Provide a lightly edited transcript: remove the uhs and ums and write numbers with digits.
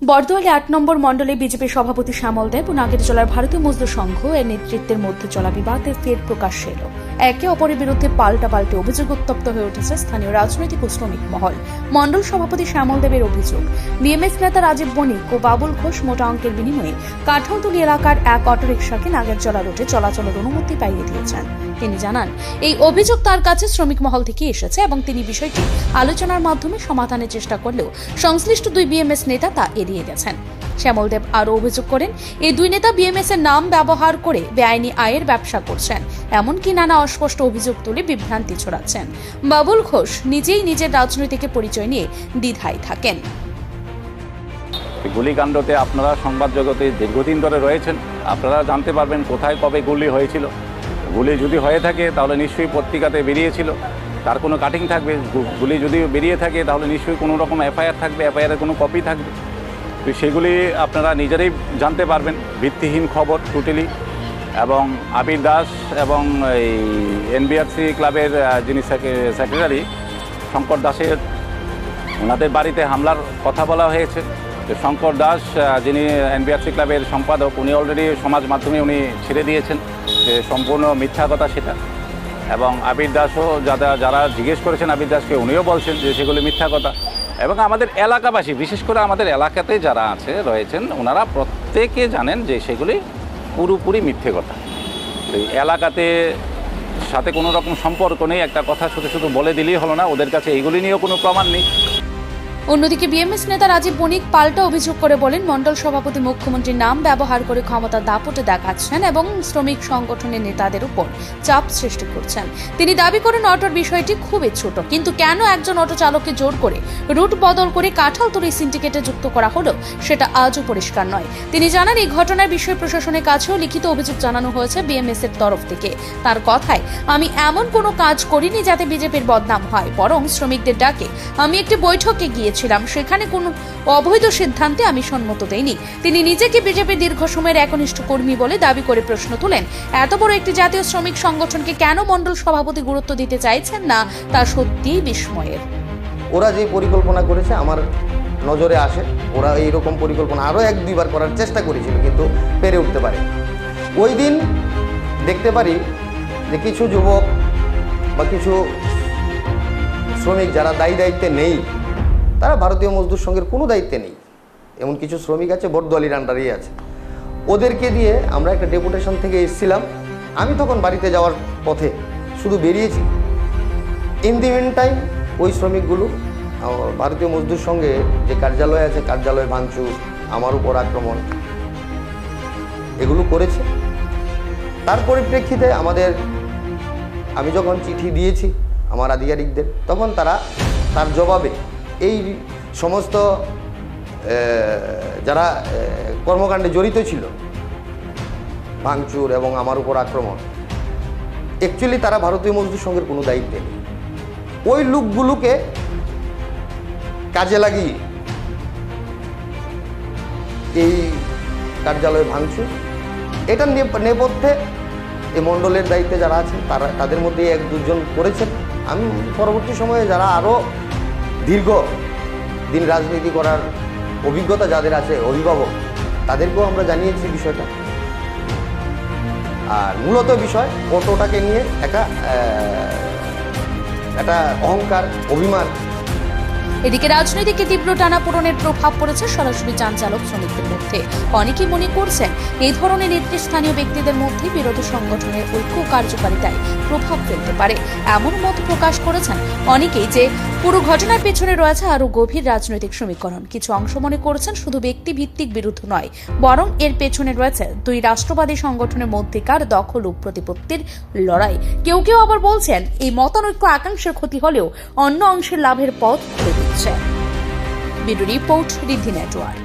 বর্দোয়ালে ৮ নম্বর মণ্ডলে বিজেপি সভাপতি শ্যামল দেব ও নাগেরজলার ভারতীয় মজদুর সংঘ এর নেতৃত্বের মধ্যে চলা বিবাদে ফের প্রকাশ্যে এলো। একে অপরের বিরুদ্ধে পাল্টাপাল্টি অভিযোগ উত্তপ্ত হয়ে উঠেছে স্থানীয় রাজনৈতিক ও শ্রমিক মহল। মণ্ডল সভাপতি শ্যামল দেবের অভিযোগ, বিএমএস নেতা রাজীব বণিক ও বাবুল ঘোষ মোটা অঙ্কের বিনিময়ে কাঠালতলী এলাকার এক অটোরিকশাকে নাগেরজলা রোডে চলাচলের অনুমতি পাইয়ে দিয়েছেন। তিনি জানান, এই অভিযোগ তার কাছে শ্রমিক মহল থেকে এসেছে এবং তিনি বিষয়টি আলোচনার মাধ্যমে সমাধানের চেষ্টা করলেও সংশ্লিষ্ট দুই বিএমএস নেতা তা এড়িয়ে গেছেন। শ্যামল দেব আরও অভিযোগ করেন, এই দুই নেতা বিএমএস এর নাম ব্যবহার করে বেআইনি আয়ের ব্যবসা করছেন, এমনকি নানা অস্পষ্ট অভিযোগ তুলে বিভ্রান্তি ছড়াচ্ছেন। বাবুল ঘোষ নিজেই নিজের রাজনৈতিক পরিচয় নিয়ে দ্বিধায় থাকেন। গুলিকাণ্ডতে আপনারা সংবাদ জগতে দীর্ঘদিন ধরে রয়েছেন, আপনারা জানতে পারবেন কোথায় কবে গুলি হয়েছিল। গুলি যদি হয়ে থাকে তাহলে নিশ্চয়ই পত্রিকাতে বেরিয়েছিল, তার কোনো কাটিং থাকবে। গুলি যদি বেরিয়ে থাকে তাহলে নিশ্চয়ই কোনো রকম এফআইআর থাকবে, এফআইআরের কোনো কপি থাকবে। তো সেগুলি আপনারা নিজেরাই জানতে পারবেন। ভিত্তিহীন খবর টোটালি। এবং আবির দাস এবং এই এনবিআরসি ক্লাবের যিনি সেক্রেটারি শঙ্কর দাসের ওনাদের বাড়িতে হামলার কথা বলা হয়েছে। শঙ্কর দাস যিনি এনবিআরসি ক্লাবের সম্পাদক, উনি অলরেডি সমাজ মাধ্যমে উনি ছেড়ে দিয়েছেন যে সম্পূর্ণ মিথ্যা কথা সেটা। এবং আবির দাসও যারা জিজ্ঞেস করেছেন আবির দাসকে, উনিও বলছেন যে সেগুলি মিথ্যা কথা। এবং আমাদের এলাকাবাসী, বিশেষ করে আমাদের এলাকাতে যারা রয়েছেন ওনারা প্রত্যেকে জানেন যে সেগুলি পুরোপুরি মিথ্যে কথা। এই এলাকাতে সাথে কোনো রকম সম্পর্ক নেই, একটা কথা শুধু শুধু বলে দিলেই হলো না, ওদের কাছে এইগুলি নিয়েও কোনো প্রমাণ নেই। অন্যদিকে বিএমএস নেতা রাজীব বণিক পাল্টা অভিযোগ করে বলেন, মণ্ডল সভাপতি মুখ্যমন্ত্রীর নাম ব্যবহার করে ক্ষমতা দাপটে দেখাচ্ছেন এবং শ্রমিক সংগঠনের নেতাদের উপর চাপ সৃষ্টি করছেন। তিনি দাবি করেন অটোর বিষয়টি খুবই ছোট, কিন্তু কেন একজন অটো চালককে জোর করে রুট বদল করে কাঠালতলী সিন্ডিকেটে যুক্ত করা হলো সেটা আজও পরিষ্কার নয়। তিনি জানান, এই ঘটনার বিষয়ে প্রশাসনের কাছেও লিখিত অভিযোগ জানানো হয়েছে বিএমএস এর তরফ থেকে। তার কথায়, আমি এমন কোনো কাজ করিনি যাতে বিজেপির বদনাম হয়, বরং শ্রমিকদের ডাকে আমি একটি বৈঠকে গিয়ে সেখানে কোনো অবৈধ সিদ্ধান্তে আমি সম্মত দেইনি। তিনি নিজেকে বিজেপির দীর্ঘ সময়ের একনিষ্ঠ কর্মী বলে দাবি করে প্রশ্ন তোলেন, এত বড় একটি জাতীয় শ্রমিক সংগঠনকে কেন মণ্ডল সভাপতি গুরুত্ব দিতে চাইছেন না তা সত্যিই বিস্ময়ের। ওরা যে পরিকল্পনা করেছে আমার নজরে আসে, ওরা এইরকম পরিকল্পনা আরও 1-2বার করার চেষ্টা করেছিল কিন্তু পেরে উঠতে পারে। ওই দিন দেখতে পারি যে কিছু যুবক বা কিছু শ্রমিক যারা দায়িত্বে নেই, তারা ভারতীয় মজদুর সংঘের কোনো দায়িত্বে নেই, এমন কিছু শ্রমিক আছে বর্দোয়ালির আন্ডারেই আছে, ওদেরকে দিয়ে আমরা একটা ডেপুটেশন থেকে এসেছিলাম। আমি তখন বাড়িতে যাওয়ার পথে শুধু বেরিয়েছি। ইন দি মিন টাইম ওই শ্রমিকগুলো ভারতীয় মজদুর সংঘে যে কার্যালয় আছে, কার্যালয় ভাঙচুর, আমার উপর আক্রমণ, এগুলো করেছে। তার পরিপ্রেক্ষিতে আমি যখন চিঠি দিয়েছি আমার আধিকারিকদের, তখন তার জবাবে এই সমস্ত যারা কর্মকাণ্ডে জড়িত ছিল, ভাঙচুর এবং আমার উপর আক্রমণ, অ্যাকচুয়ালি তারা ভারতীয় মজদুর সংঘের কোনো দায়িত্বে নেই। ওই লোকগুলোকে কাজে লাগিয়ে এই কার্যালয়ে ভাঙচুর, এটা নেপথ্যে এই মণ্ডলের দায়িত্বে যারা আছেন তাদের মধ্যে 1-2 জন করেছেন। আমি পরবর্তী সময়ে যারা আরও দীর্ঘ দিন রাজনীতি করার অভিজ্ঞতা যাদের আছে, অভিভাবক, তাদেরকেও আমরা জানিয়েছি বিষয়টা। আর মূলত বিষয় অটোটাকে নিয়ে একটা অহংকার, অভিমান। এদিকে রাজনৈতিক তীব্র টানাপোড়েনের প্রভাব পড়েছে সরাসরি যান চালক শ্রমিকদের মধ্যে। অনেকেই মনে করছেন এই ধরনের নেতৃস্থানীয় ব্যক্তিদের মধ্যে বিরোধী সংগঠনের ঐক্য কার্যকারিতায় প্রভাব ফেলতে পারে, এমন মত প্রকাশ করেছেন অনেকেই যে পুরো ঘটনার পেছনে রয়েছে আরও গভীর রাজনৈতিক সমীকরণ। কিছু অংশ মনে করছেন শুধু ব্যক্তি ভিত্তিক বিরোধ নয়, বরং এর পেছনে রয়েছে দুই রাষ্ট্রবাদী সংগঠনের মধ্যেকার দখল ও প্রতিপত্তির লড়াই। কেউ কেউ আবার বলছেন এই মতানৈক্য একাংশের ক্ষতি হলেও অন্য অংশের লাভের পথ খুলে দিচ্ছে। ব্যুরো রিপোর্ট, ঋদ্ধি নেটওয়ার্ক।